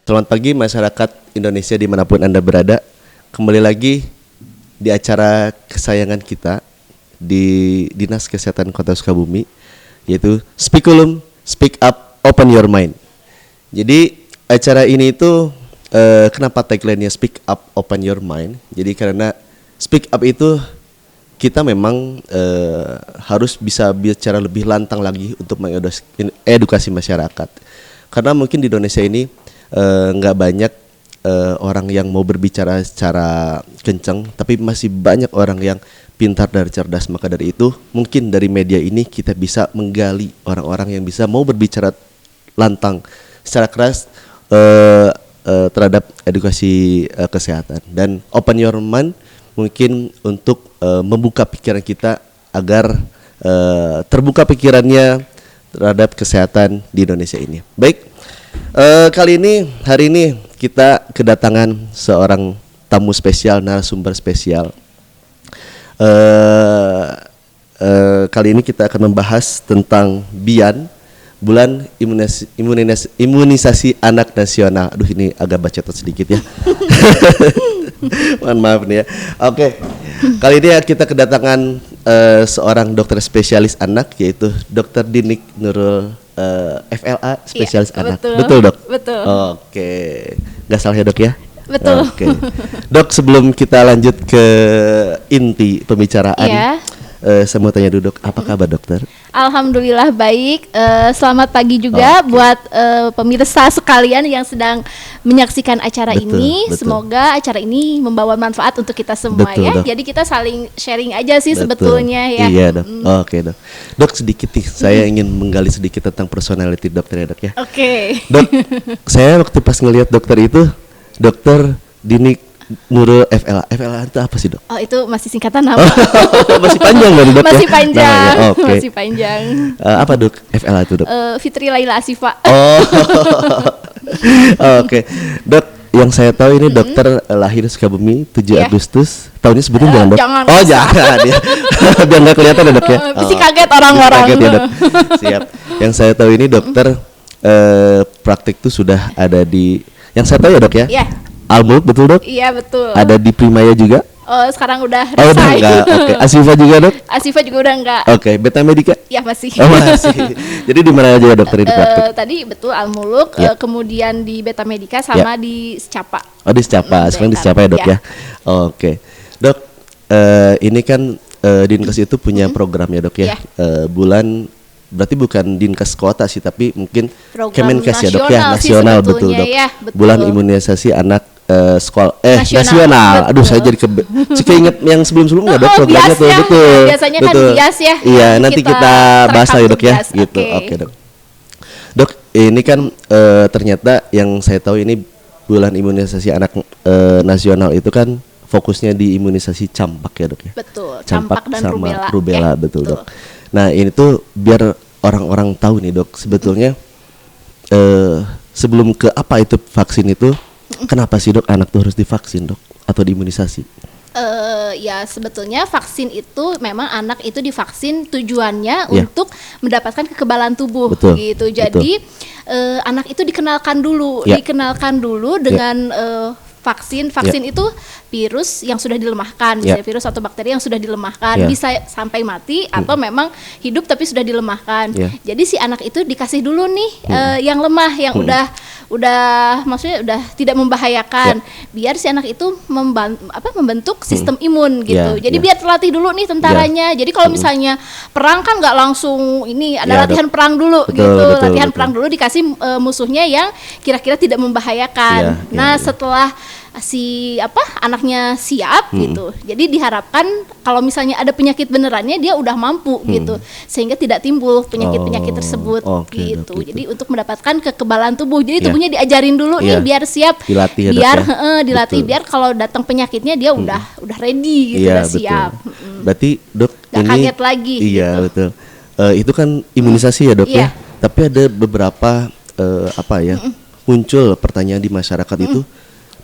Selamat pagi masyarakat Indonesia dimanapun Anda berada. Kembali lagi di acara kesayangan kita di Dinas Kesehatan Kota Sukabumi, yaitu Speakulum, Speak Up, Open Your Mind. Jadi acara ini itu kenapa tagline-nya Speak Up, Open Your Mind? Jadi karena speak up itu kita memang harus bisa bicara lebih lantang lagi untuk mengedukasi masyarakat. Karena mungkin di Indonesia ini nggak banyak orang yang mau berbicara secara kencang, tapi masih banyak orang yang pintar dan cerdas. Maka dari itu mungkin dari media ini kita bisa menggali orang-orang yang bisa mau berbicara lantang secara keras terhadap edukasi kesehatan. Dan open your mind mungkin untuk membuka pikiran kita agar terbuka pikirannya terhadap kesehatan di Indonesia ini. Baik, hari ini kita kedatangan seorang tamu spesial, narasumber spesial. Kali ini kita akan membahas tentang BIAN, Bulan Imunisasi Anak Nasional. Aduh, ini agak bacot sedikit ya. Mohon maaf nih ya. Oke. Kali ini kita kedatangan seorang dokter spesialis anak, yaitu Dr. Dinik Nurul, FLA spesialis anak. Betul, Dok? Betul. Oke. Nggak salah ya, Dok ya? Betul. Oke. Dok, sebelum kita lanjut ke inti pembicaraan, saya mau tanya dulu, Dok, apa kabar dokter? Alhamdulillah baik. Selamat pagi juga buat pemirsa sekalian yang sedang menyaksikan acara ini. Semoga acara ini membawa manfaat untuk kita semua, ya. Dok. Jadi kita saling sharing aja sih sebetulnya ya. Iya, Dok. Oke, Dok. Dok, sedikit nih, saya ingin menggali sedikit tentang personality dokter ya, Dok ya. Oke. Dok, saya waktu pas ngelihat dokter itu, Dokter Dinik Nurul FLA. FLA itu apa sih, Dok? Oh, itu masih singkatan nama. Masih panjang kan, Dok? Masih ya? panjang. Okay. Masih panjang. Apa, Dok? FLA itu, Dok? Fitri Laila Asifa. Oh. Oke. Dok, yang saya tahu ini dokter lahir Sukabumi 7 Agustus. Tahunnya sebutin jangan, Dok. Jangan. Oh, jangan ya. Biar enggak kelihatan ya, Dok ya. Pasti kaget orang-orang. Kaget ya, Dok. Siap. Yang saya tahu ini dokter praktik tuh sudah ada di, yang saya tahu ya, Dok ya. Iya. Al-Muluk, betul, Dok? Iya, betul. Ada di Primaya juga? Oh, sekarang udah resign. Oh, udah enggak. Oke. Asifa juga, Dok? Asifa juga udah enggak. Oke. Beta Medica? Ya, masih. Oh, masih. Jadi di mana aja ya, dokter ini praktik? Tadi betul Al-Muluk, kemudian di Beta Medica sama di Secapa. Oh, di Secapa. Sekarang di Secapa ya, Dok ya. Oke. Dok, ini kan Dinkes itu punya program ya, Dok ya. Bulan, berarti bukan Dinkes kota sih, tapi mungkin Kemenkes ya, Dok ya, nasional, betul, Dok. Ya, betul. Bulan Imunisasi Anak nasional. Aduh, saya jadi keinget yang sebelum-sebelumnya, Dok, programnya tuh, betul. Biasanya kan bias ya. Iya, nanti kita bahas lagi, Dok ya, gitu. Oke, Dok. Dok, ini kan ternyata yang saya tahu ini Bulan Imunisasi Anak Nasional itu kan fokusnya di imunisasi campak ya, Dok ya. Betul, campak dan sama rubella. Betul, Dok. Nah, ini tuh biar orang-orang tahu nih, Dok, sebetulnya sebelum ke apa itu vaksin itu, kenapa sih, Dok, anak tuh harus divaksin, Dok, atau diimunisasi? Ya sebetulnya vaksin itu memang anak itu divaksin tujuannya untuk mendapatkan kekebalan tubuh. Betul, gitu. Jadi anak itu dikenalkan dulu dengan vaksin itu virus yang sudah dilemahkan, misalnya virus atau bakteri yang sudah dilemahkan, bisa sampai mati atau memang hidup tapi sudah dilemahkan. Jadi si anak itu dikasih dulu nih yang lemah, yang udah maksudnya udah tidak membahayakan, biar si anak itu membentuk sistem imun gitu. Jadi biar terlatih dulu nih tentaranya. Jadi kalau misalnya perang kan nggak langsung ini, ada latihan perang dulu latihan perang dulu, dikasih musuhnya yang kira-kira tidak membahayakan. Setelah si anaknya siap gitu. Jadi diharapkan kalau misalnya ada penyakit benerannya dia udah mampu gitu, sehingga tidak timbul penyakit-penyakit tersebut gitu. Jadi untuk mendapatkan kekebalan tubuh. Jadi tubuhnya diajarin dulu nih biar siap. Dilatih, biar dilatih biar kalau datang penyakitnya dia udah ready gitu, udah siap. Berarti, Dok, gak ini kaget lagi. Iya, gitu. betul. Itu kan imunisasi ya, Dok ya. Tapi ada beberapa muncul pertanyaan di masyarakat itu,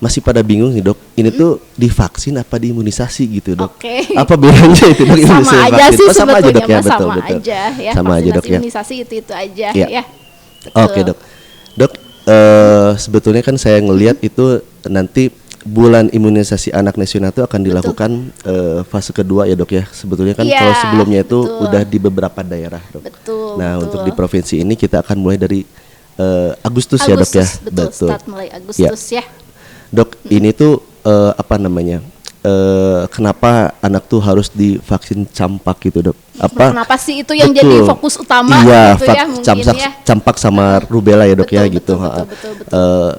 masih pada bingung nih, Dok. Ini tuh divaksin apa diimunisasi gitu, Dok? Apa bedanya itu, Dok? Sama aja sih sebetulnya, sama aja, Dok, ya? Sama aja ya. Sama aja, Dok, ya. Imunisasi itu aja ya. ya. Oke, Dok. Dok, sebetulnya kan saya ngelihat itu nanti bulan imunisasi anak nasional itu akan dilakukan fase kedua ya dok ya. Sebetulnya kan kalau sebelumnya itu udah di beberapa daerah dok. Nah untuk di provinsi ini kita akan mulai dari Agustus ya dok ya. Betul. Start mulai Agustus ya. Dok ini tuh apa namanya? Kenapa anak tuh harus divaksin campak gitu dok? Kenapa sih itu yang jadi fokus utama gitu ya mungkin ya? Campak sama rubella ya dok ya gitu. Betul.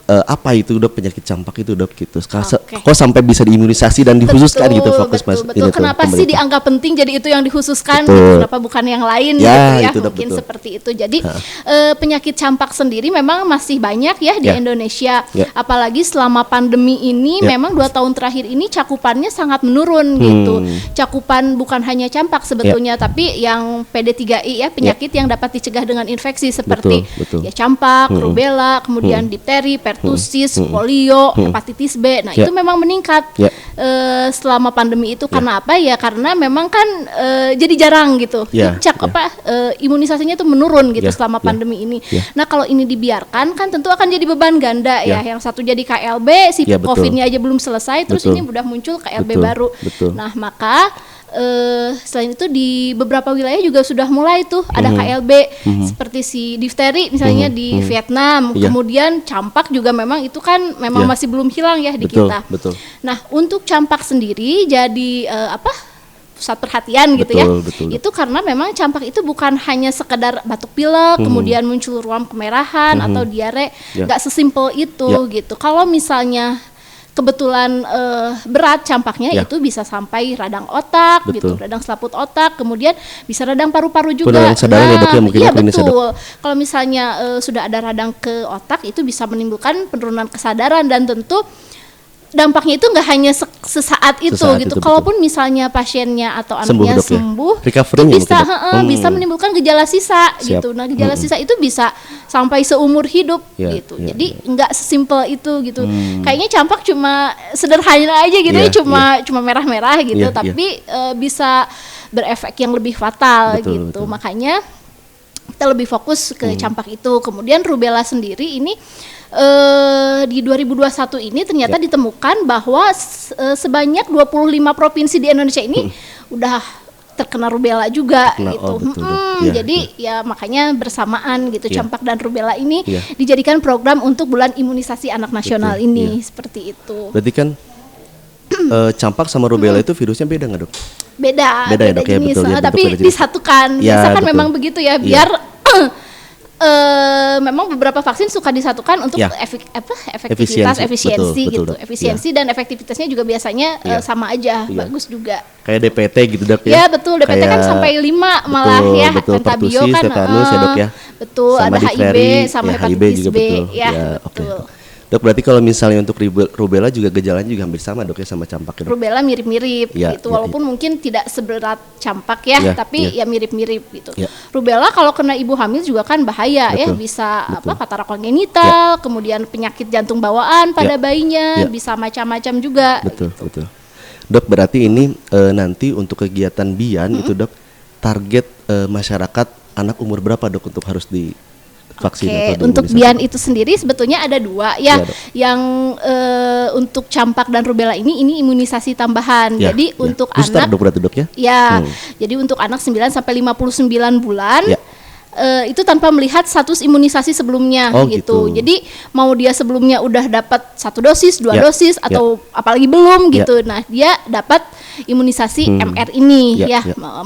Apa itu dok penyakit campak itu dok gitu? Kok sampai bisa diimunisasi dan dikhususkan gitu fokus mas? Betul. Kenapa sih dianggap penting jadi itu yang dikhususkan? Gitu, kenapa bukan yang lain gitu ya? Itu mungkin betul. Seperti itu. Jadi penyakit campak sendiri memang masih banyak ya di Indonesia. Apalagi selama pandemi ini memang 2 tahun terakhir ini cakupannya sangat menurun gitu. Cakupan bukan hanya campak sebetulnya, tapi yang PD3I ya penyakit yang dapat dicegah dengan infeksi seperti ya campak, rubella, kemudian difteri, pertusis, polio, hepatitis B. Nah itu memang meningkat selama pandemi itu. Karena apa ya? Karena memang kan jadi jarang gitu. Imunisasinya itu menurun gitu selama pandemi ini. Nah kalau ini dibiarkan kan tentu akan jadi beban ganda ya. Yang satu jadi KLB, si COVID-nya aja belum selesai, terus ini udah muncul KLB baru. Nah maka selain itu di beberapa wilayah juga sudah mulai tuh ada KLB seperti si difteri misalnya di Vietnam, kemudian campak juga memang itu kan memang masih belum hilang ya di kita. Nah untuk campak sendiri jadi pusat perhatian gitu ya. Itu karena memang campak itu bukan hanya sekedar batuk pilek, kemudian muncul ruam kemerahan atau diare, nggak sesimpel itu gitu. Kalau misalnya kebetulan berat campaknya itu bisa sampai radang otak gitu, radang selaput otak, kemudian bisa radang paru-paru juga. Betul. Kalau misalnya sudah ada radang ke otak itu bisa menimbulkan penurunan kesadaran dan tentu dampaknya itu nggak hanya sesaat itu gitu. Kalaupun misalnya pasiennya atau anaknya sembuh bisa menimbulkan gejala sisa gitu. Nah gejala sisa itu bisa sampai seumur hidup gitu. Jadi nggak sesimpel itu gitu. Kayaknya campak cuma sederhana aja gitu cuma merah-merah gitu, tapi bisa berefek yang lebih fatal gitu. Makanya kita lebih fokus ke campak itu. Kemudian rubella sendiri ini di 2021 ini ternyata ditemukan bahwa sebanyak 25 provinsi di Indonesia ini udah terkena rubella juga gitu. Jadi ya makanya bersamaan gitu campak dan rubella ini dijadikan program untuk bulan imunisasi anak nasional ini seperti itu. Berarti kan campak sama rubella itu virusnya beda nggak dok? Beda ya dok ya, betul ya, tapi disatukan. Biasa kan memang begitu ya, biar memang beberapa vaksin suka disatukan untuk efisiensi dan efektivitasnya juga biasanya sama aja, bagus juga. Kayak DPT gitu dok ya? Ya betul, DPT kan sampai 5 malah ya, pentabio kan, tetanus ya dok ya? Betul, ada HIV sama hepatitis B ya, betul. Dok berarti kalau misalnya untuk rubella juga gejalanya juga hampir sama dok ya sama campak ya dok? Rubella mirip-mirip gitu, walaupun mungkin tidak seberat campak ya, tapi ya mirip-mirip gitu. Rubella kalau kena ibu hamil juga kan bahaya ya, bisa katarak kongenital, kemudian penyakit jantung bawaan pada bayinya, bisa macam-macam juga. Betul. Dok berarti ini nanti untuk kegiatan BIAN itu dok, target masyarakat anak umur berapa dok untuk harus vaksin? Untuk BIAN itu sendiri sebetulnya ada 2 ya, yang untuk campak dan rubella ini imunisasi tambahan. Jadi untuk booster anak dok berarti dok ya? Jadi untuk anak 9 sampai 59 bulan itu tanpa melihat status imunisasi sebelumnya gitu. Jadi mau dia sebelumnya udah dapat 1 dosis, 2 dosis atau apalagi belum gitu. Nah, dia dapat imunisasi MR ini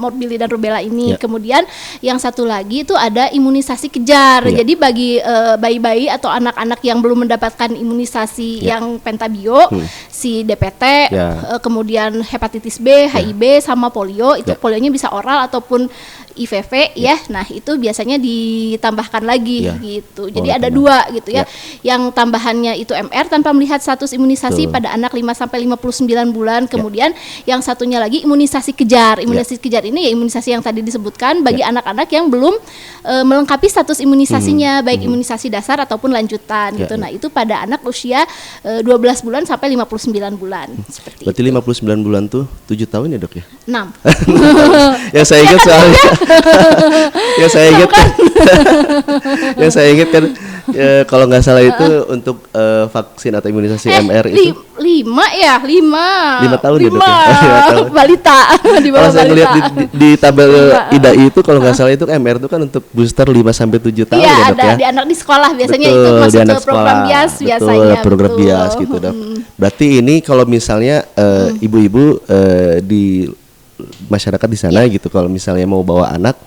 morbili dan rubella ini. Kemudian yang satu lagi itu ada imunisasi kejar. Jadi bagi bayi-bayi atau anak-anak yang belum mendapatkan imunisasi yang pentabio, si DPT, kemudian hepatitis B, HIV sama polio, itu polionya bisa oral ataupun IVV ya. Nah, itu biasanya ditambahkan lagi gitu. Jadi ada 2 gitu ya. Yang tambahannya itu MR tanpa melihat status imunisasi pada anak 5 sampai 59 bulan. Kemudian yang satunya lagi imunisasi kejar. Imunisasi kejar ini ya imunisasi yang tadi disebutkan bagi anak-anak yang belum melengkapi status imunisasinya, baik imunisasi dasar ataupun lanjutan gitu. Nah, itu pada anak usia 12 bulan sampai 59 bulan. Seperti berarti itu. 59 bulan tuh 7 tahun ya dok ya? 6. Ya saya ingat soalnya. Yang saya ingat kan Kalau nggak salah itu untuk vaksin atau imunisasi MR itu 5 tahun ya dok ya? 5 tahun. Balita di bawah Kalau saya balita. lihat di tabel IDAI itu kalau nggak salah itu MR itu kan untuk booster 5 sampai 7 tahun Iya, ya dok ada ya. di anak di sekolah biasanya Betul, itu di masuk anak ke program sekolah. BIAS Betul, biasanya. program betul. BIAS gitu dok. Berarti ini kalau misalnya ibu-ibu di masyarakat di sana gitu kalau misalnya mau bawa anak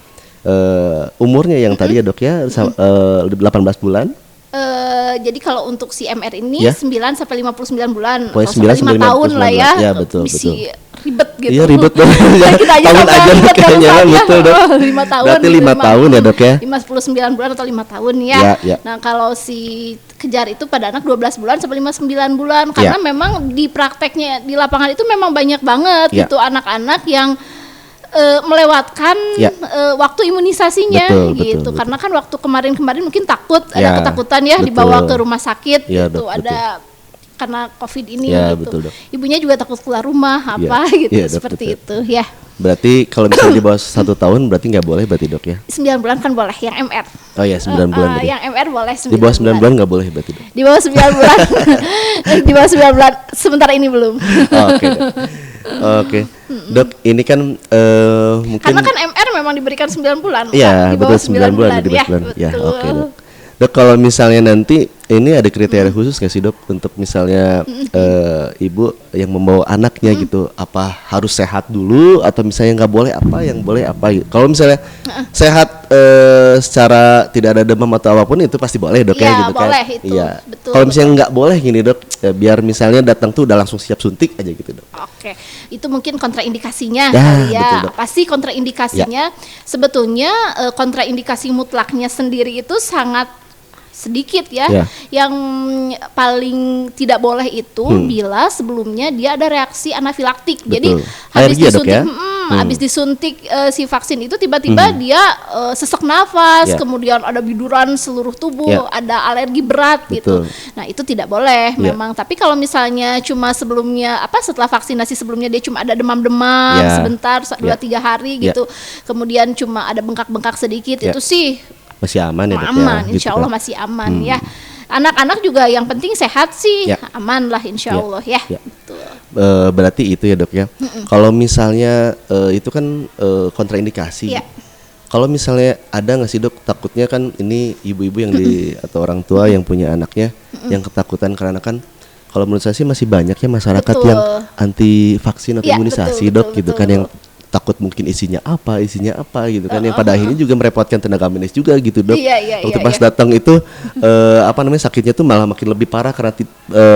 umurnya yang tadi ya dok ya 18 bulan. Jadi kalau untuk si MR ini Ya. 9 sampai 59 bulan Pokoknya atau sampai 5 tahun 9 lah ya. Ya, betul, Misi ribet gitu. Iya ribet dong. Kita aja tahun sampai aja ribet kan kayaknya misalnya. betul dok. 5 tahun. Berarti 5 tahun ya dok ya. 59 bulan atau 5 tahun ya. Ya. Nah, kalau si kejar itu pada anak 12 bulan sampai 59 bulan karena memang di prakteknya di lapangan itu memang banyak banget gitu anak-anak yang melewatkan waktu imunisasinya gitu. Karena kan waktu kemarin mungkin takut ada ketakutan ya dibawa ke rumah sakit gitu ada karena COVID ini gitu. Ibunya juga takut keluar rumah gitu seperti itu ya. Berarti kalau misalnya di bawah 1 tahun berarti nggak boleh berarti dok ya? 9 bulan kan boleh yang MR. Oh ya 9 bulan. Yang MR boleh 9 di bawah 9 bulan nggak boleh berarti dok? Di bawah 9 bulan. Di bawah 9 bulan sementara ini belum. Oke dok. Oke. Dok ini kan mungkin karena kan MR memang diberikan 9 bulan. Iya, di bawah betul 9 bulan di bawah 9 bulan. Ya, betul. oke dok. Dok kalau misalnya nanti ini ada kriteria khusus nggak sih dok untuk misalnya ibu yang membawa anaknya gitu apa harus sehat dulu atau misalnya nggak boleh apa yang boleh apa gitu. Kalau misalnya sehat secara tidak ada demam atau apapun itu pasti boleh dok ya gitu boleh, kan. Itu, iya. Betul. Kalau misalnya nggak boleh gini dok biar misalnya datang tuh udah langsung siap suntik aja gitu dok. Oke, itu mungkin kontraindikasinya Ya, kali ya. betul, Dok. Apa sih kontraindikasinya? Sebetulnya kontraindikasi mutlaknya sendiri itu sangat sedikit ya. Yang paling tidak boleh itu bila sebelumnya dia ada reaksi anafilaktik. Betul. Jadi Alergi ya, Dok, ya? habis disuntik si vaksin itu tiba-tiba dia sesak nafas, kemudian ada biduran seluruh tubuh, ada alergi berat gitu. Nah, itu tidak boleh memang. Tapi kalau misalnya cuma sebelumnya setelah vaksinasi sebelumnya dia cuma ada demam-demam sebentar 2-3 hari gitu. Kemudian cuma ada bengkak-bengkak sedikit itu sih masih aman ya dok aman, ya? insya gitu, Allah masih aman ya. Anak-anak juga yang penting sehat sih, aman lah insya Allah ya. Betul. Berarti itu ya dok ya. Kalau misalnya itu kan kontraindikasi. Kalau misalnya ada nggak sih dok takutnya kan ini ibu-ibu yang atau orang tua yang punya anaknya yang ketakutan karena kan kalau menurut saya sih masih banyak ya masyarakat yang anti vaksin atau imunisasi dok gitu kan yang takut mungkin isinya apa gitu kan yang pada akhirnya juga merepotkan tenaga medis juga gitu dok. Waktu pas datang itu sakitnya tuh malah makin lebih parah karena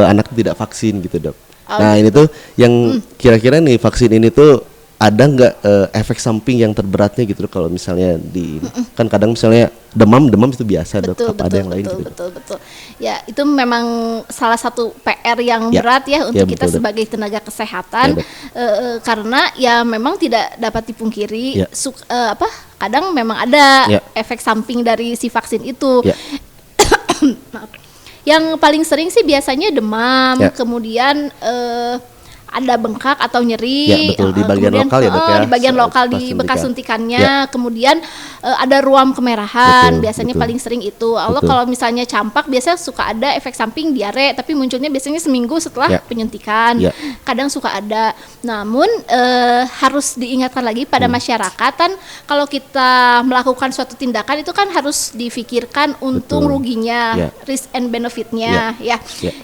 anak tidak vaksin gitu dok. Nah ini tuh yang kira-kira nih vaksin ini tuh ada nggak efek samping yang terberatnya gitu dok kalau misalnya kan kadang misalnya demam itu biasa dok apa ada yang lain gitu. Betul. Ya itu memang salah satu PR yang berat ya untuk kita sebagai tenaga kesehatan karena ya memang tidak dapat dipungkiri kadang memang ada efek samping dari si vaksin itu. Yang paling sering sih biasanya demam, kemudian ada bengkak atau nyeri, di bagian lokal ya dok ya, di bagian lokal di bekas suntikannya, kemudian ada ruam kemerahan, biasanya paling sering itu. Kalau misalnya campak biasanya suka ada efek samping diare, tapi munculnya biasanya seminggu setelah penyuntikan, kadang suka ada. Namun harus diingatkan lagi pada masyarakat kan kalau kita melakukan suatu tindakan itu kan harus difikirkan untung ruginya, risk and benefitnya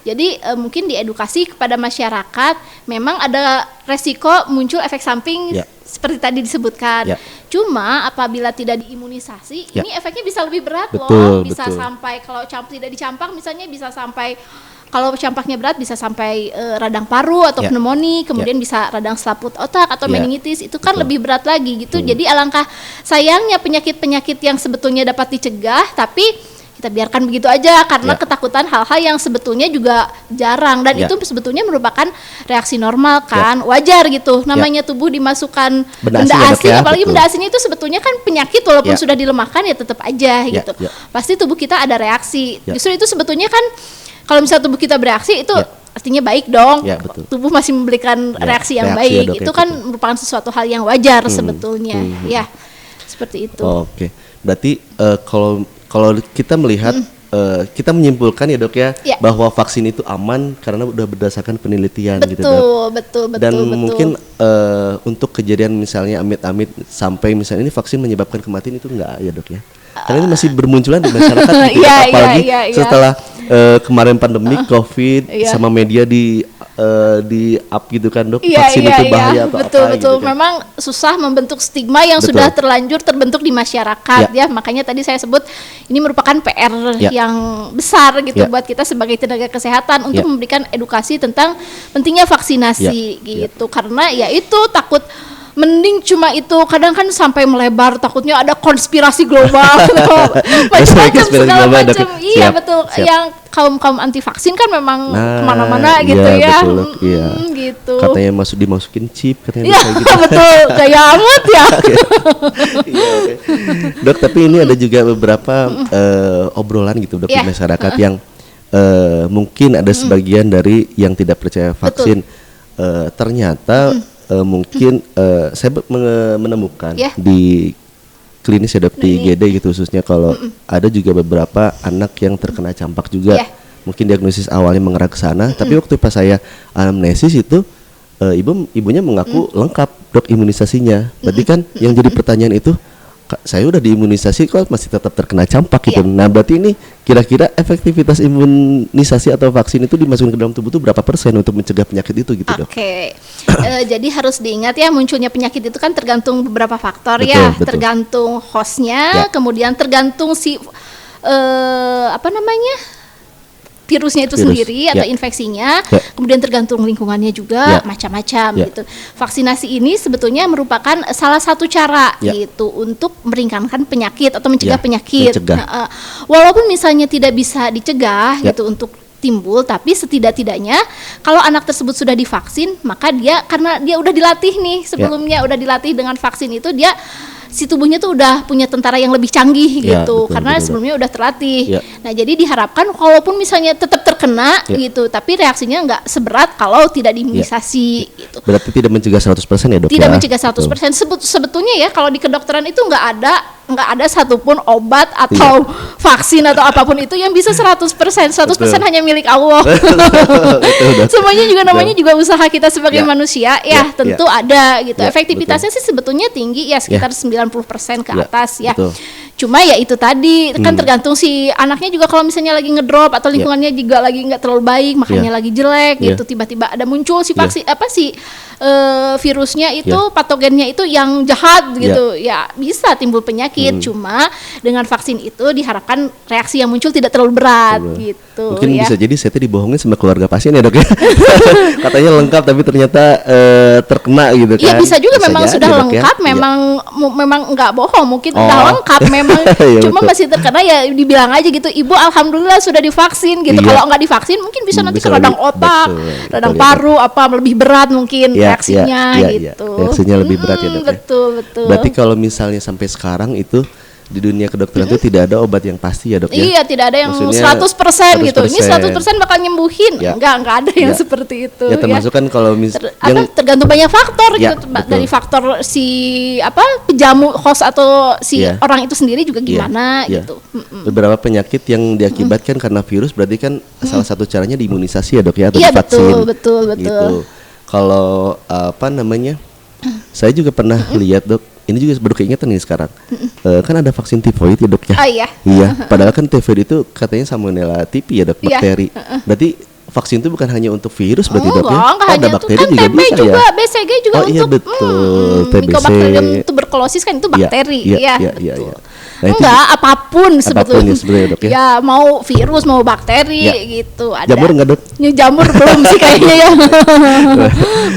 Jadi mungkin diedukasi kepada masyarakat memang ada resiko muncul efek samping seperti tadi disebutkan. Cuma apabila tidak diimunisasi, ini efeknya bisa lebih berat loh. Bisa sampai kalau tidak dicampak misalnya bisa sampai kalau campaknya berat bisa sampai radang paru atau pneumonia, kemudian bisa radang selaput otak atau meningitis. Itu kan lebih berat lagi gitu. Jadi alangkah sayangnya penyakit-penyakit yang sebetulnya dapat dicegah tapi kita biarkan begitu aja karena ketakutan hal-hal yang sebetulnya juga jarang dan itu sebetulnya merupakan reaksi normal kan, wajar gitu. Namanya tubuh dimasukkan benda asing, apalagi benda asing itu sebetulnya kan penyakit walaupun sudah dilemahkan ya tetap aja gitu. Pasti tubuh kita ada reaksi. Justru itu sebetulnya kan kalau misalnya tubuh kita bereaksi itu artinya baik dong. Tubuh masih memberikan reaksi yang baik. Itu kan merupakan sesuatu hal yang wajar sebetulnya. Ya, seperti itu. Oke. Berarti kalau kita melihat kita menyimpulkan ya dok ya, Ya. bahwa vaksin itu aman karena udah berdasarkan penelitian gitu dok. Betul. Dan mungkin untuk kejadian misalnya amit-amit sampai misalnya ini vaksin menyebabkan kematian itu enggak ya dok ya? Karena ini masih bermunculan di masyarakat gitu, Iya, apalagi iya. setelah kemarin pandemi COVID sama media di up gitu kan dok, vaksin itu bahaya atau betul, apa betul. gitu kan. Memang susah membentuk stigma yang sudah terlanjur terbentuk di masyarakat ya. Makanya tadi saya sebut ini merupakan PR yang besar gitu buat kita sebagai tenaga kesehatan untuk memberikan edukasi tentang pentingnya vaksinasi gitu. Karena ya itu takut mending cuma itu, kadang kan sampai melebar takutnya ada konspirasi global macam-macam segala macam. Iya betul. Yang kaum anti vaksin kan memang kemana-mana gitu ya. Betul, gitu. Katanya dimasukin chip katanya gitu. Betul, kayak amat ya. Dok, tapi ini ada juga beberapa obrolan gitu dok di masyarakat yang mungkin ada sebagian dari yang tidak percaya vaksin. Ternyata mungkin saya menemukan di klinis ya dok, di IGD gitu khususnya, kalau ada juga beberapa anak yang terkena campak juga. Mungkin diagnosis awalnya mengarah ke sana, tapi waktu pas saya anamnesis itu ibunya mengaku lengkap dok imunisasinya. Berarti kan yang jadi pertanyaan itu, saya udah diimunisasi kok masih tetap terkena campak gitu. Nah berarti ini kira-kira efektivitas imunisasi atau vaksin itu dimasukkan ke dalam tubuh itu berapa persen untuk mencegah penyakit itu gitu dok? Jadi harus diingat ya, munculnya penyakit itu kan tergantung beberapa faktor betul. Tergantung hostnya, kemudian tergantung si virusnya itu sendiri atau infeksinya, kemudian tergantung lingkungannya juga, macam-macam gitu. Vaksinasi ini sebetulnya merupakan salah satu cara gitu untuk meringankan penyakit atau mencegah penyakit. Walaupun misalnya tidak bisa dicegah gitu untuk timbul, tapi setidak-tidaknya kalau anak tersebut sudah divaksin, maka dia karena dia udah dilatih nih sebelumnya, udah dilatih dengan vaksin itu, dia si tubuhnya tuh udah punya tentara yang lebih canggih gitu, karena sebelumnya udah terlatih. Nah jadi diharapkan kalaupun misalnya tetap terkena gitu, tapi reaksinya nggak seberat kalau tidak diimunisasi gitu. Berarti tidak mencegah 100% ya dok? Tidak mencegah 100%. Sebetulnya ya kalau di kedokteran itu nggak ada satupun obat atau vaksin atau apapun itu yang bisa 100%. 100% hanya milik Allah. Semuanya juga namanya juga usaha kita sebagai manusia tentu ada gitu. Efektivitasnya sih sebetulnya tinggi ya, sekitar 90% ke atas ya. Cuma ya itu tadi kan tergantung si anaknya juga, kalau misalnya lagi ngedrop atau lingkungannya juga lagi nggak terlalu baik, makanya lagi jelek gitu, tiba-tiba ada muncul si vaksin virusnya itu, patogennya itu yang jahat gitu, ya bisa timbul penyakit. Cuma dengan vaksin itu diharapkan reaksi yang muncul tidak terlalu berat gitu. Mungkin bisa jadi saya dibohongin sama keluarga pasien ya dok ya. Katanya lengkap tapi ternyata terkena gitu kan. Iya bisa juga, memang sudah lengkap, memang nggak bohong, mungkin udah lengkap memang, cuma masih terkena ya dibilang aja gitu, ibu alhamdulillah sudah divaksin gitu. Kalau nggak divaksin mungkin bisa nanti ke radang otak, radang paru, apa lebih berat mungkin reaksinya gitu. Reaksinya lebih berat ya dok. Betul. Berarti kalau misalnya sampai sekarang itu di dunia kedokteran itu tidak ada obat yang pasti ya dok ya? Iya, tidak ada yang 100% gitu. Ini 100% bakal nyembuhin. Enggak ada yang seperti itu. Ya termasuk kan kalau tergantung banyak faktor gitu. Dari faktor si penjamu host atau si orang itu sendiri juga gimana gitu. Beberapa penyakit yang diakibatkan karena virus berarti kan salah satu caranya diimunisasi ya dok ya, atau divaksin. Betul. Gitu. Kalau saya juga pernah lihat dok, ini juga baru keingetan nih sekarang. Kan ada vaksin tifoid ya dok ya. Iya. Padahal kan tifoid itu katanya salmonella typhi ya dok, bakteri. Berarti vaksin itu bukan hanya untuk virus berarti dok ya? Ada bakteri juga bisa juga, ya? BCG juga untuk iya betul. Mycobacterium tuberculosis kan itu bakteri. Iya. Nah, enggak, apapun sebetulnya dok ya. Ya mau virus mau bakteri gitu ada. Jamur enggak dok? Jamur belum sih kayaknya ya.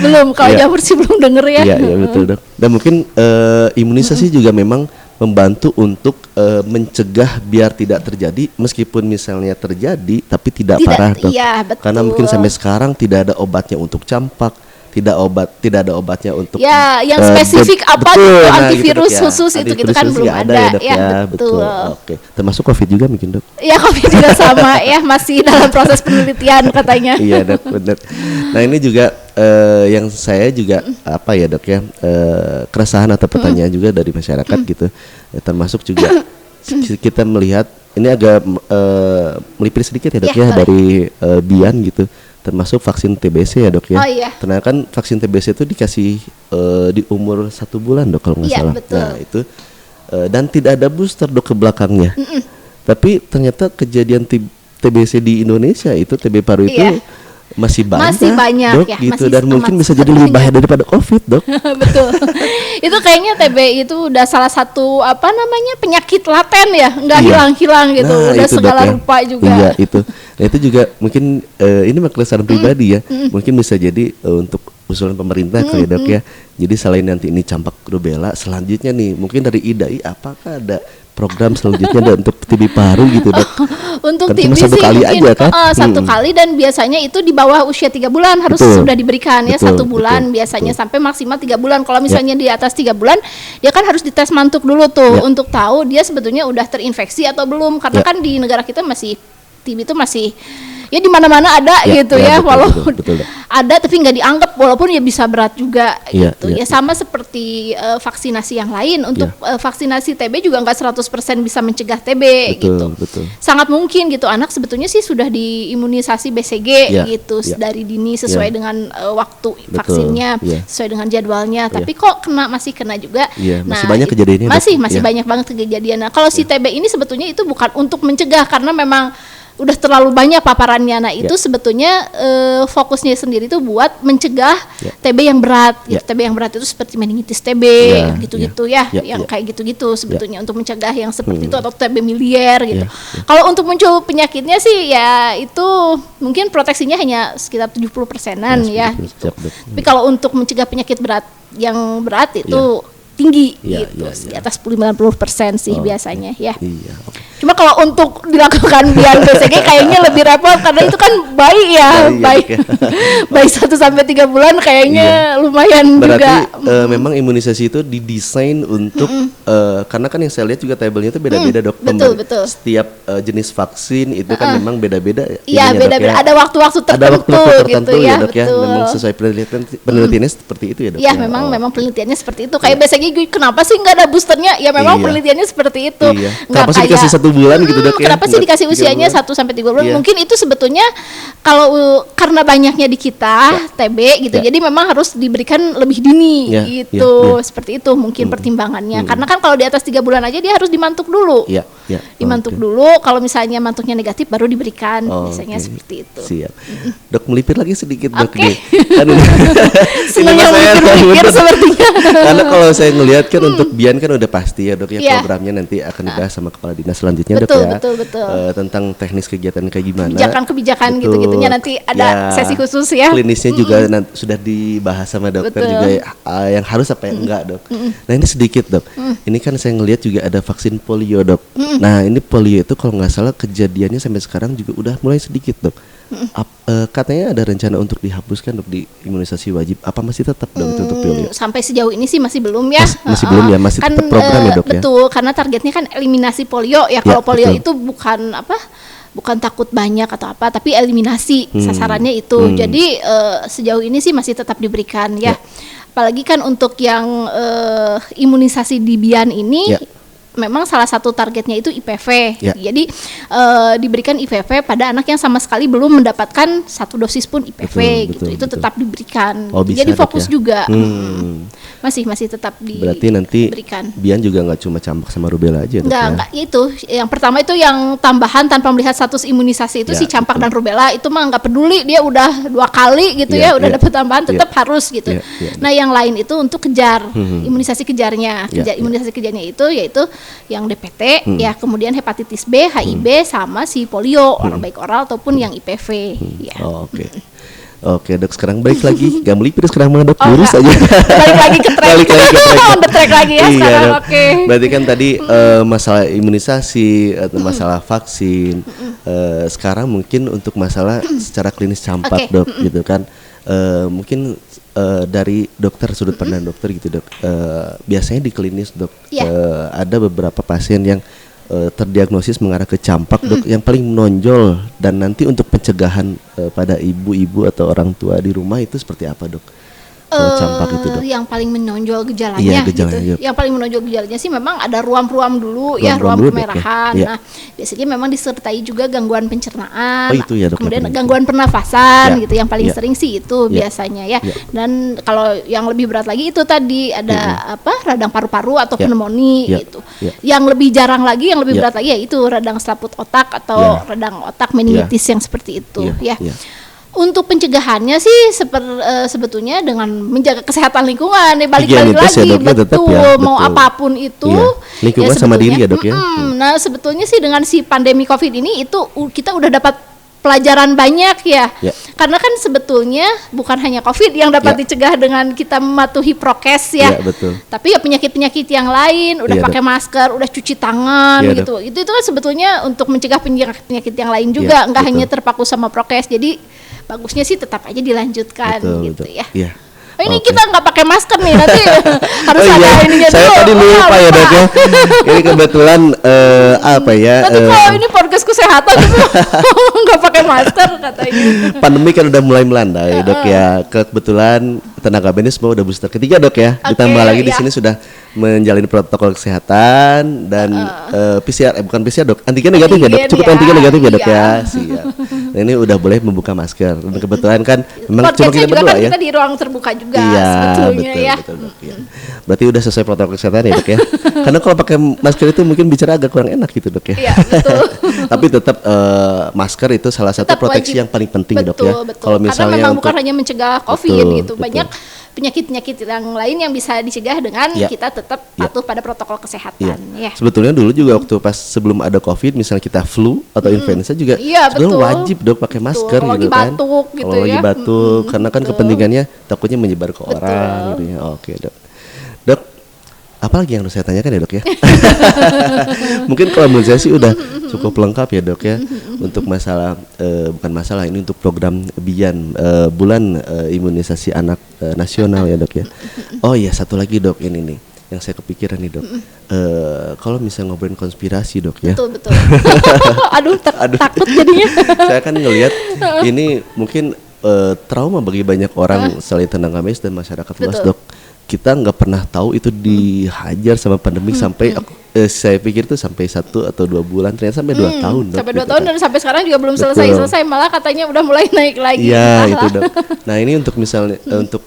Belum, kalau jamur sih belum denger ya. Iya betul dok. Dan mungkin imunisasi juga memang membantu untuk mencegah biar tidak terjadi, meskipun misalnya terjadi tapi tidak parah dok. Iya, betul. Karena mungkin sampai sekarang tidak ada obatnya untuk campak, tidak ada obatnya untuk yang spesifik betul, antivirus gitu, khusus itu kita kan belum ada ya, betul. Oke. Termasuk COVID juga mungkin dok. Ya COVID juga sama ya, masih dalam proses penelitian katanya. Iya dok, benar. Nah ini juga yang saya juga dok ya, keresahan atau pertanyaan juga dari masyarakat gitu. Termasuk juga kita melihat ini agak melipir sedikit ya dok ya dari Bian gitu, termasuk vaksin TBC ya dok ya. Oh iya. Ternyata kan vaksin TBC itu dikasih di umur 1 bulan dok kalau nggak salah. Betul. Nah itu dan tidak ada booster dok ke belakangnya. Tapi ternyata kejadian TBC di Indonesia itu TB paru itu masih banyak dok ya, gitu, dan mungkin bisa jadi lebih bahaya daripada COVID dok. Betul. Itu kayaknya TB itu udah salah satu penyakit laten ya, nggak hilang-hilang gitu, nah, udah itu, segala dok, rupa juga. Iya itu. Nah itu juga mungkin ini mah keresahan pribadi ya, mungkin bisa jadi untuk usulan pemerintah kali ya dok ya. Jadi selain nanti ini campak rubella, selanjutnya nih mungkin dari IDAI apakah ada program selanjutnya untuk TB paru gitu dok? Untuk kan TB sih mungkin aja, kan? Satu kali, dan biasanya itu di bawah usia 3 bulan harus sudah diberikan ya, 1 bulan biasanya sampai maksimal 3 bulan. Kalau misalnya di atas 3 bulan dia kan harus dites mantuk dulu tuh untuk tahu dia sebetulnya udah terinfeksi atau belum, karena kan di negara kita masih TB itu masih ya di mana-mana ada gitu ya, walaupun betul. Ada tapi nggak dianggap, walaupun ya bisa berat juga gitu ya. Sama seperti vaksinasi yang lain, untuk vaksinasi TB juga nggak 100% bisa mencegah TB gitu. Sangat mungkin gitu anak sebetulnya sih sudah diimunisasi BCG gitu dari dini sesuai dengan waktu vaksinnya, sesuai dengan jadwalnya, tapi kok masih kena juga. Masih banyak kejadiannya. Masih banyak banget kejadian. Nah, kalau si TB ini sebetulnya itu bukan untuk mencegah, karena memang udah terlalu banyak paparannya. Nah itu sebetulnya fokusnya sendiri itu buat mencegah TB yang berat gitu. TB yang berat itu seperti meningitis TB gitu-gitu yang kayak gitu-gitu sebetulnya untuk mencegah yang seperti itu, atau TB miliar gitu. Kalau untuk muncul penyakitnya sih ya itu mungkin proteksinya hanya sekitar 70%-an ya gitu. Tapi kalau untuk mencegah penyakit berat yang berat itu tinggi gitu, di atas 90% sih biasanya ya. Cuma kalau untuk dilakukan biar BCG kayaknya lebih repot, karena itu kan bayi ya, bayi 1 sampai 3 bulan kayaknya lumayan. Berarti juga. Memang imunisasi itu didesain untuk karena kan yang saya lihat juga tabelnya itu beda-beda dok. Betul. Setiap jenis vaksin itu kan memang beda-beda. Iya beda-beda. Ada waktu-waktu tertentu gitu ya, dok, betul. Memang sesuai penelitiannya seperti itu ya dok. Iya memang penelitiannya seperti itu. Kayak BCG kenapa sih nggak ada boosternya? Ya memang penelitiannya seperti itu. Kenapa sih dikasih 1 bulan gitu dok ya? Kenapa sih dikasih usianya 1 sampai 3 bulan? Mungkin itu sebetulnya kalau karena banyaknya di kita TB gitu, jadi memang harus diberikan lebih dini gitu. Seperti itu mungkin pertimbangannya. Karena kan kalau di atas 3 bulan aja dia harus dimantuk dulu. Dimantuk dulu. Kalau misalnya mantuknya negatif baru diberikan. Biasanya seperti itu. Siap. Dok melipir lagi sedikit dok nih. Senangnya melipir sepertinya. Karena kalau saya ngelihat kan untuk Bian kan udah pasti ya dok ya, programnya nanti akan dibahas sama kepala dinas selanjutnya dok ya. Betul. Tentang teknis kegiatan kayak gimana. Kebijakan gitu-gitunya nanti ada sesi khusus ya. Klinisnya juga sudah dibahas sama dokter juga yang harus apa yang enggak dok. Nah ini sedikit dok. Ini kan saya ngelihat juga ada vaksin polio dok. Nah ini polio itu kalau nggak salah kejadiannya sampai sekarang juga udah mulai sedikit dok. Katanya ada rencana untuk dihapuskan dok di imunisasi wajib. Apa masih tetap dok itu untuk polio? Sampai sejauh ini sih masih belum ya. Masih belum ya, masih kan, tetap program ya dok ya. Betul, karena targetnya kan eliminasi polio ya. Kalau polio itu bukan takut banyak atau apa, tapi eliminasi sasarannya itu. Jadi sejauh ini sih masih tetap diberikan ya. Apalagi kan untuk yang imunisasi di Bian ini memang salah satu targetnya itu IPV. Jadi diberikan IPV pada anak yang sama sekali belum mendapatkan 1 dosis pun IPV gitu. Itu tetap diberikan. Jadi fokus juga. Masih tetap diberikan. Berarti nanti Bian juga nggak cuma campak sama rubella aja dok? Enggak, itu yang pertama itu yang tambahan tanpa melihat status imunisasi itu si campak dan rubella itu mah nggak peduli, dia udah 2 kali gitu udah dapat tambahan tetap harus gitu. Nah yang lain itu untuk kejar imunisasi kejarnya. Imunisasi kejarnya itu yaitu yang DPT ya, kemudian hepatitis B, HIB sama si polio, baik oral ataupun yang IPV. Oke dok, sekarang balik lagi, gak melipir sekarang mah dok, lurus aja. Balik lagi ke track. On the track lagi ya sekarang. Berarti kan tadi masalah imunisasi atau masalah vaksin. Sekarang mungkin untuk masalah secara klinis campak dok, gitu kan. Mungkin dari dokter, sudut pandang dokter gitu dok. Biasanya di klinis dok, ada beberapa pasien yang terdiagnosis mengarah ke campak dok, yang paling menonjol dan nanti untuk pencegahan pada ibu-ibu atau orang tua di rumah itu seperti apa dok? Kalau campak itu dok? Yang paling menonjol gejalanya, iya, gejalanya gitu. Yang paling menonjol gejalanya sih memang ada ruam-ruam dulu, ruam kemerahan. Ya. Nah, biasanya memang disertai juga gangguan pencernaan, itu ya, dok, kemudian gangguan pernafasan, gitu. Yang paling ya. sering sih itu biasanya ya. Dan kalau yang lebih berat lagi itu tadi ada radang paru-paru atau pneumonia gitu. Yang lebih jarang lagi, yang lebih berat lagi ya itu radang selaput otak atau radang otak meningitis yang seperti itu ya. Untuk pencegahannya sih sebetulnya dengan menjaga kesehatan lingkungan, balik lagi betul mau apapun itu lingkungan sama diri ya dok ya. Nah sebetulnya sih dengan si pandemi COVID ini itu kita udah dapat pelajaran banyak ya. Karena kan sebetulnya bukan hanya COVID yang dapat dicegah dengan kita mematuhi prokes ya. Betul. Tapi ya penyakit-penyakit yang lain, udah pakai masker, udah cuci tangan gitu. Itu kan sebetulnya untuk mencegah penyakit yang lain juga, nggak hanya terpaku sama prokes. Jadi bagusnya sih tetap aja dilanjutkan gitu ya. Oh, ini kita nggak pakai masker nih, nanti harus ada ininya dulu. Saya tadi lupa ya dok ya. Ini kebetulan apa ya? Nanti kalau ini podcast kesehatan nggak pakai masker katanya. Pandemi kan udah mulai melanda ya dok ya. Kebetulan tenaga medis semua udah booster ketiga dok ya. Ditambah lagi di sini sudah menjalani protokol kesehatan dan PCR, bukan PCR dok, antigen negatif ya dok. Cukup antigen negatif ya dok ya. Siap. Nah, ini udah boleh membuka masker. Dan kebetulan kan memang cuma kita berdua kan ya. Kita di ruang terbuka juga sebetulnya ya. Betul dok ya. Berarti udah sesuai protokol kesehatan ya dok ya. Karena kalau pakai masker itu mungkin bicara agak kurang enak gitu dok ya. Iya betul. Tapi tetap masker itu salah satu proteksi yang paling penting dok ya. Kalau misalnya karena memang bukan hanya mencegah COVID gitu, banyak penyakit-penyakit yang lain yang bisa dicegah dengan kita tetap patuh pada protokol kesehatan. Sebetulnya dulu juga waktu pas sebelum ada COVID, misalnya kita flu atau influenza juga sebetulnya wajib dok pakai masker gitu kan. Kalau lagi batuk, karena kan kepentingannya takutnya menyebar ke orang gitu ya. Oke dok. Dok, apa lagi yang harus saya tanyakan ya dok ya? Mungkin kalau menurut saya sih udah cukup lengkap ya dok ya. Untuk masalah bukan masalah ini untuk program BIAN bulan imunisasi anak nasional ya dok ya. Oh iya satu lagi dok ini nih yang saya kepikiran nih dok. Kalau misalnya ngobrolin konspirasi dok ya. Betul. Aduh takut jadinya. Saya kan ngelihat ini mungkin trauma bagi banyak orang selain tenaga medis dan masyarakat luas dok. Kita nggak pernah tahu itu dihajar sama pandemi sampai saya pikir itu sampai 1 atau 2 bulan, ternyata sampai 2 tahun dok. Sampai 2 tahun dan sampai sekarang juga belum selesai, malah katanya udah mulai naik lagi. Iya itu dok. Nah ini untuk misalnya untuk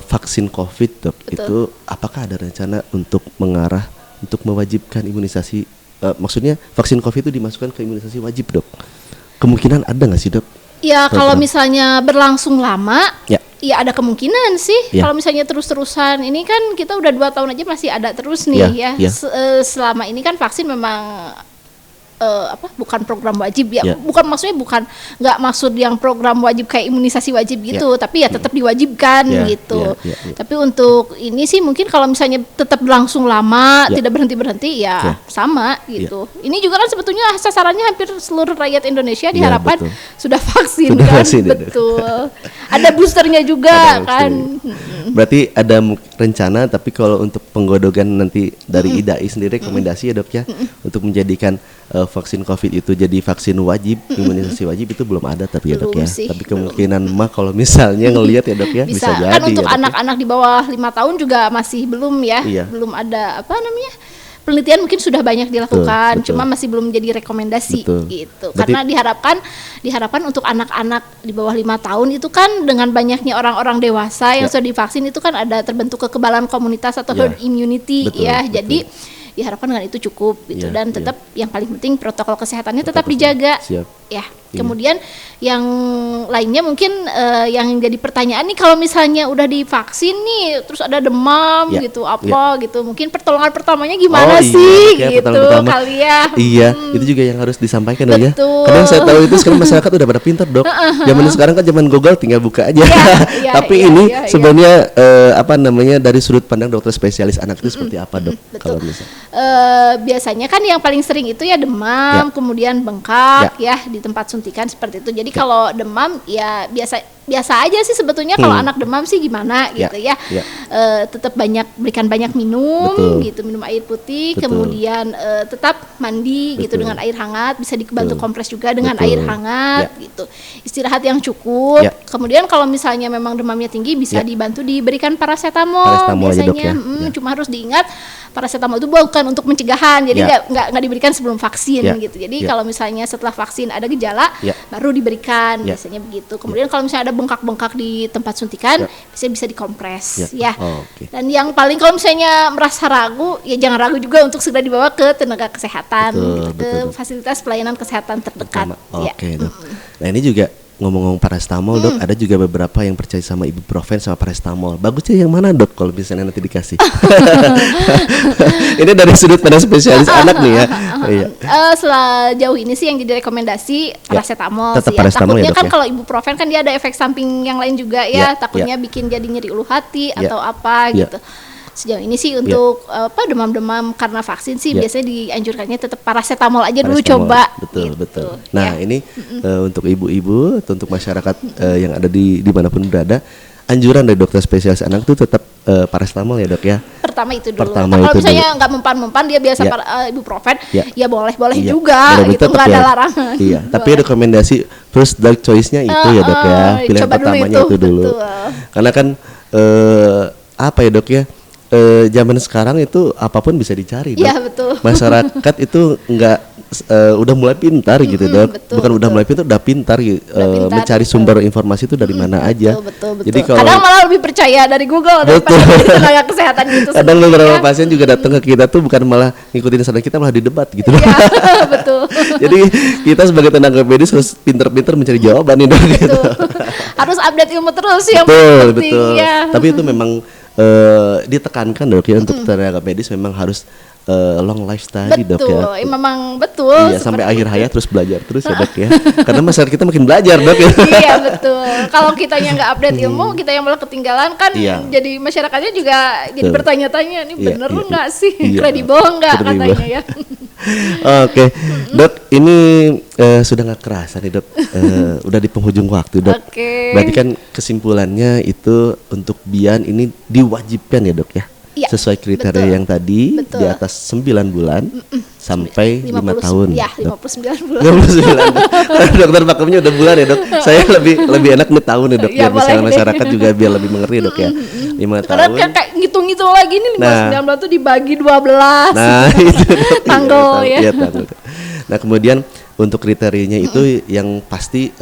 vaksin COVID dok, itu apakah ada rencana untuk mengarah untuk mewajibkan imunisasi? Maksudnya vaksin COVID itu dimasukkan ke imunisasi wajib dok? Kemungkinan ada nggak sih dok? Ya kalau misalnya berlangsung lama, ya ada kemungkinan sih. Kalau misalnya terus-terusan, ini kan kita udah 2 tahun aja masih ada terus nih ya. Selama ini kan vaksin memang bukan program wajib ya. Bukan maksudnya nggak maksud yang program wajib kayak imunisasi wajib gitu, tapi ya tetap diwajibkan gitu. Tapi untuk ini sih mungkin kalau misalnya tetap berlangsung lama, tidak berhenti ya sama gitu. Ini juga kan sebetulnya sasarannya hampir seluruh rakyat Indonesia diharapkan sudah vaksin kan. Betul. Ada boosternya juga kan. Berarti ada rencana, tapi kalau untuk penggodogan nanti dari IDAI sendiri rekomendasi ya dok ya untuk menjadikan vaksin COVID itu jadi vaksin wajib, imunisasi wajib itu belum ada tapi ya dok ya. Tapi kemungkinan mah kalau misalnya ngelihat ya dok ya bisa jadi. Kan untuk anak-anak di bawah 5 tahun juga masih belum ya, belum ada penelitian mungkin sudah banyak dilakukan, cuma masih belum menjadi rekomendasi gitu. Karena diharapkan untuk anak-anak di bawah 5 tahun itu kan dengan banyaknya orang-orang dewasa yang sudah divaksin itu kan ada terbentuk kekebalan komunitas atau herd immunity Jadi diharapkan dengan itu cukup gitu dan tetap yang paling penting protokol kesehatannya tetap dijaga. Kemudian yang lainnya mungkin yang jadi pertanyaan nih, kalau misalnya udah divaksin nih terus ada demam gitu gitu, mungkin pertolongan pertamanya gimana sih gitu kali ya. Itu juga yang harus disampaikan dok ya. Karena saya tahu itu sekarang masyarakat udah pada pintar dok. Zaman sekarang kan zaman Google tinggal buka aja. Tapi ini sebenarnya dari sudut pandang dokter spesialis anak itu seperti apa dok? Kalau misalnya biasanya kan yang paling sering itu ya demam, kemudian bengkak ya di tempat suntikan seperti itu. Jadi kalau demam ya biasa aja sih sebetulnya. Kalau anak demam sih gimana gitu ya. Tetap berikan banyak minum gitu, minum air putih, kemudian tetap mandi gitu dengan air hangat, bisa dibantu kompres juga dengan air hangat gitu. Istirahat yang cukup. Kemudian kalau misalnya memang demamnya tinggi bisa dibantu diberikan paracetamol biasanya. Cuma harus diingat paracetamol itu bukan untuk pencegahan, jadi nggak diberikan sebelum vaksin gitu. Jadi kalau misalnya setelah vaksin ada gejala baru diberikan biasanya begitu. Kemudian kalau misalnya ada bengkak-bengkak di tempat suntikan bisa dikompres Dan yang paling kalau misalnya merasa ragu ya jangan ragu juga untuk segera dibawa ke tenaga kesehatan ke fasilitas pelayanan kesehatan terdekat. Dok. Nah ini juga ngomong-ngomong paracetamol dok, ada juga beberapa yang percaya sama ibuprofen sama paracetamol. Bagusnya yang mana dok kalau misalnya nanti dikasih? Ini dari sudut pandang spesialis anak nih ya. Sejauh ini sih yang jadi rekomendasi paracetamol tetap sih paracetamol takutnya ya, kan dok, kalau ibuprofen kan dia ada efek samping yang lain juga takutnya bikin jadi nyeri ulu hati atau apa gitu. Sejauh ini sih untuk demam-demam karena vaksin sih biasanya dianjurkannya tetap paracetamol aja dulu coba. Betul. Nah ini untuk ibu-ibu atau untuk masyarakat yang ada di dimanapun berada, anjuran dari dokter spesialis anak itu tetap paracetamol ya dok ya. Pertama itu dulu. Kalau misalnya nggak mempan-mempan dia biasa ibuprofen, ya boleh juga gitu, nggak ada larangan. Tapi rekomendasi first drug choice-nya itu ya dok ya, pilihan pertamanya itu dulu. Karena kan apa ya dok ya? Zaman sekarang itu apapun bisa dicari dok. Betul. Masyarakat itu udah mulai pintar gitu dok. Bukan udah mulai pintar, udah pintar gitu. Mencari sumber informasi itu dari mana aja. Betul. Jadi kalau kadang malah lebih percaya dari Google daripada dari tenaga kesehatan gitu. Kadang beberapa pasien juga datang ke kita tuh bukan malah ngikutin saran kita, malah didebat gitu. Betul. Jadi kita sebagai tenaga medis harus pintar-pintar mencari jawaban nih dok. Gitu. Harus update ilmu terus yang penting. Betul. Tapi itu memang ditekankan dok ya untuk tenaga medis memang harus long life study dok ya. Memang betul. Sampai akhir hayat terus belajar terus ya dok ya. Karena masyarakat kita makin belajar dok ya. Iya betul. Kalau kitanya nggak update ilmu, kita yang malah ketinggalan kan. Jadi masyarakatnya juga jadi bertanya-tanya, ini bener nggak sih, kredibel nggak katanya ya. Oke, dok ini sudah nggak kerasa nih dok, udah di penghujung waktu dok. Berarti kan kesimpulannya itu untuk Bian ini diwajibkan ya dok ya. Sesuai kriteria yang tadi di atas 9 bulan sampai 5 tahun. Ya, 59 bulan. 59. Karena dokter pakemnya udah bulan ya dok. Saya lebih enak nih tahun ya dok. Biar misalnya masyarakat juga biar lebih mengerti dok ya. 5 tahun. Karena kayak ngitung-ngitung lagi nih 59 bulan tuh dibagi 12. Nah, itu dok. Tanggal ya. Nah, kemudian untuk kriterianya itu yang pasti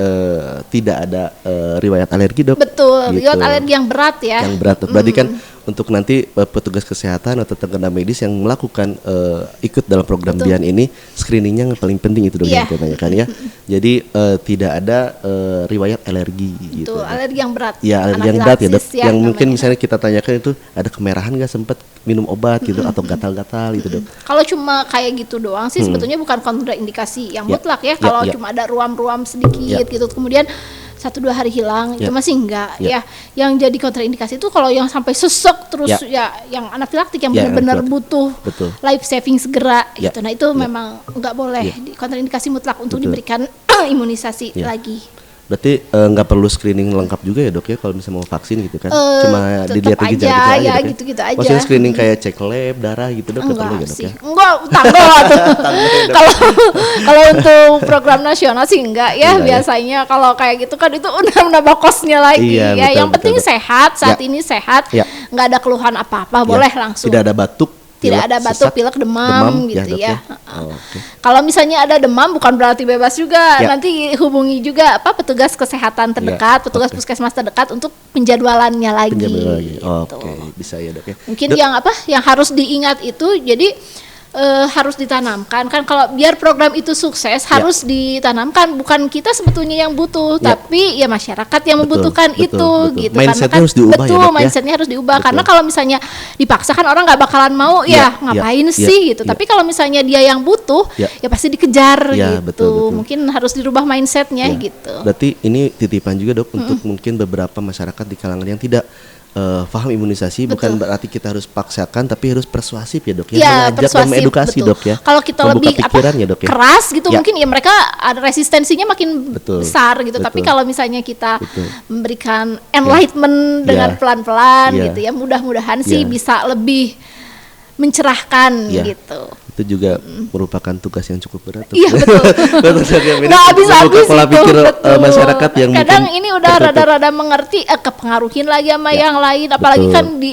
tidak ada riwayat alergi dok. Betul, gitu. Riwayat alergi yang berat ya. Yang berat dok. Berarti kan untuk nanti petugas kesehatan atau tenaga medis yang melakukan ikut dalam program Bian ini, screeningnya yang paling penting itu dok yang saya tanyakan ya. Jadi tidak ada riwayat alergi gitu. Alergi yang berat. Ya, alergi yang berat ya dok. Yang mungkin misalnya kita tanyakan itu ada kemerahan nggak, sempat minum obat gitu atau gatal-gatal gitu dok. Kalau cuma kayak gitu doang sih sebetulnya bukan kontraindikasi yang mutlak ya. Kalau cuma ada ruam-ruam sedikit gitu kemudian 1-2 hari hilang itu masih enggak ya. Yang jadi kontraindikasi itu kalau yang sampai sesek terus yang anafilaktik yang benar-benar butuh life saving segera gitu. Nah itu memang enggak boleh kontraindikasi mutlak untuk diberikan imunisasi lagi. Berarti nggak perlu screening lengkap juga ya dok ya kalau misalnya mau vaksin gitu kan? Cuma dilihat gejala-gejala aja ya, gitu-gitu aja. Maksudnya screening kayak cek lab, darah gitu dok? Enggak sih, ya? enggak, tanggal tuh. Kalau untuk program nasional sih enggak ya, biasanya kalau kayak gitu kan itu udah menambah kosnya lagi ya. Yang penting sehat, saat ini sehat, nggak ada keluhan apa-apa, boleh langsung. Tidak ada batuk? Tidak ada batuk, pilek, demam gitu ya. Kalau misalnya ada demam bukan berarti bebas juga. Nanti hubungi juga petugas kesehatan terdekat, petugas puskesmas terdekat untuk penjadwalannya lagi. Oke, bisa ya dok ya. Mungkin yang harus diingat itu jadi harus ditanamkan kan, kalau biar program itu sukses harus ditanamkan, bukan kita sebetulnya yang butuh tapi ya masyarakat yang membutuhkan itu gitu. Mindsetnya karena kan harus diubah mindsetnya harus diubah karena kalau misalnya dipaksa kan orang nggak bakalan mau ngapain sih gitu. Tapi kalau misalnya dia yang butuh ya pasti dikejar gitu. Betul. Mungkin harus dirubah mindsetnya gitu. Berarti ini titipan juga dok untuk mungkin beberapa masyarakat di kalangan yang tidak paham imunisasi. Betul. Bukan berarti kita harus paksakan, tapi harus persuasif ya dok ya, Ya, mengajak dan persuasif, mengedukasi betul. dok ya. Kalau kita membuka lebih pikiran ya dok ya. keras gitu, Ya. mungkin ya mereka ada resistensinya makin Betul. besar gitu. Tapi Betul. kalau misalnya kita Betul. memberikan enlightenment dengan Ya. pelan-pelan Ya. gitu ya, mudah-mudahan sih Ya. bisa lebih mencerahkan Ya. gitu. Itu juga merupakan tugas yang cukup berat. Dok. Iya, betul. Betul, Dok, ya. Ini Nggak habis-habis membuka pola itu, pikir betul. masyarakat yang kadang mungkin ini udah tertutup. rada-rada mengerti, kepengaruhin lagi sama Ya, yang lain, apalagi betul. kan di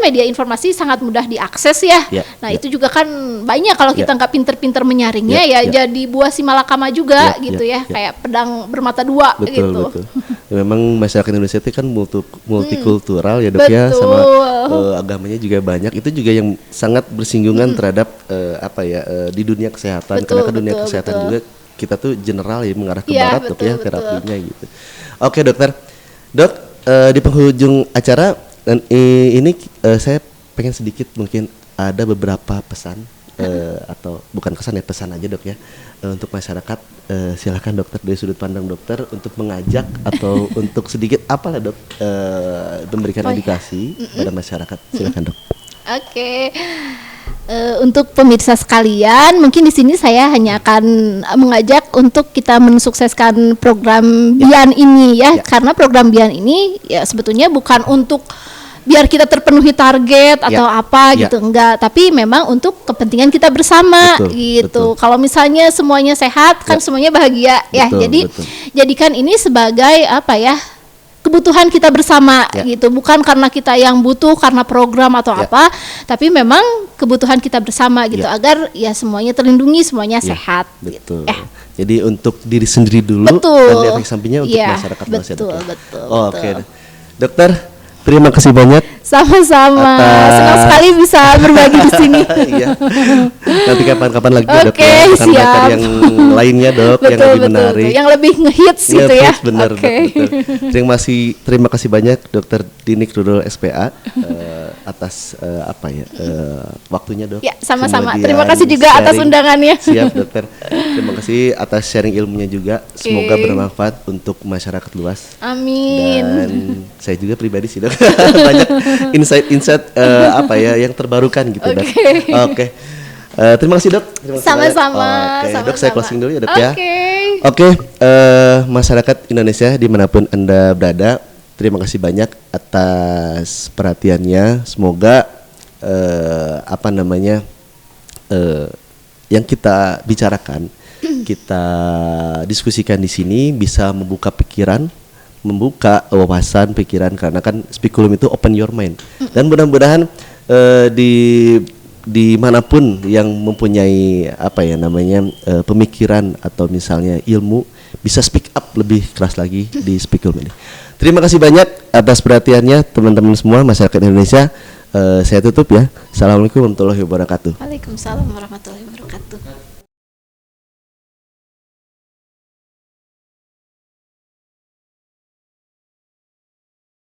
media informasi sangat mudah diakses ya. Ya, Nah ya. itu juga kan banyak kalau kita Ya. nggak pinter-pinter menyaringnya Ya, ya, ya. jadi buah si malakama juga Ya, gitu ya, ya, ya. kayak pedang bermata dua Betul, gitu. betul. Ya, memang masyarakat Indonesia itu kan multikultural ya dok ya, Betul. sama agamanya juga banyak. Itu juga yang sangat bersinggungan terhadap di dunia kesehatan. Betul, Karena kan dunia betul, kesehatan betul. juga kita tuh general ya, mengarah ke Iya, barat dok betul, ya betul. terapinya gitu. Oke dokter, dok di penghujung acara dan ini saya pengen sedikit mungkin ada beberapa pesan atau bukan kesan ya, pesan aja dok ya untuk masyarakat. Silakan dokter dari sudut pandang dokter untuk mengajak atau untuk sedikit apalah dok memberikan edukasi pada masyarakat. Silakan dok. Oke. Untuk pemirsa sekalian, mungkin di sini saya hanya akan mengajak untuk kita mensukseskan program BIAN ini ya, karena program BIAN ini ya sebetulnya bukan untuk biar kita terpenuhi target atau apa Ya. gitu, enggak, tapi memang untuk kepentingan kita bersama Betul, gitu. betul. Kalau misalnya semuanya sehat kan Ya. semuanya bahagia ya. Betul, Jadi betul. jadikan ini sebagai kebutuhan kita bersama Ya. gitu, bukan karena kita yang butuh karena program atau Ya. apa, tapi memang kebutuhan kita bersama gitu, Ya. agar ya semuanya terlindungi, semuanya Ya, sehat betul. gitu. Jadi untuk diri sendiri dulu Betul. dan efek sampingnya untuk Ya, masyarakat luas ya dok. betul, ya? betul, Oh, betul. oke. Dokter, terima kasih banyak. Sama-sama, Atas- senang sekali bisa berbagi di sini. Iya. Nanti kapan-kapan lagi ya, dok Oke, ya, akan siap. materi yang lainnya dok yang Betul, lebih betul, menarik. betul. Yang lebih ngehits Iya, gitu ya. Fix, bener, Oke. Dok, betul. Terima kasih banyak Dokter Dinik Rudol SPA atas waktunya dok. Ya, sama-sama. Kemudian Terima kasih juga atas sharing. undangannya. Siap dokter. Terima kasih atas sharing ilmunya juga. Semoga bermanfaat untuk masyarakat luas. Amin. Dan saya juga pribadi sih dok banyak insight yang terbarukan gitu dok. Oke. Terima kasih dok. Terima kasih Sama-sama. banyak. Oke, dok saya sama-sama. closing dulu ya dok ya. Oke. Oke, masyarakat Indonesia dimanapun Anda berada, terima kasih banyak atas perhatiannya. Semoga yang kita bicarakan, kita diskusikan di sini bisa membuka pikiran, membuka wawasan pikiran, karena kan Spikulum itu open your mind. Dan mudah-mudahan dimanapun yang mempunyai pemikiran atau misalnya ilmu bisa speak up lebih keras lagi di Spikulum ini. Terima kasih banyak atas perhatiannya teman-teman semua masyarakat Indonesia. Saya tutup ya. Assalamualaikum warahmatullahi wabarakatuh. Waalaikumsalam warahmatullahi wabarakatuh.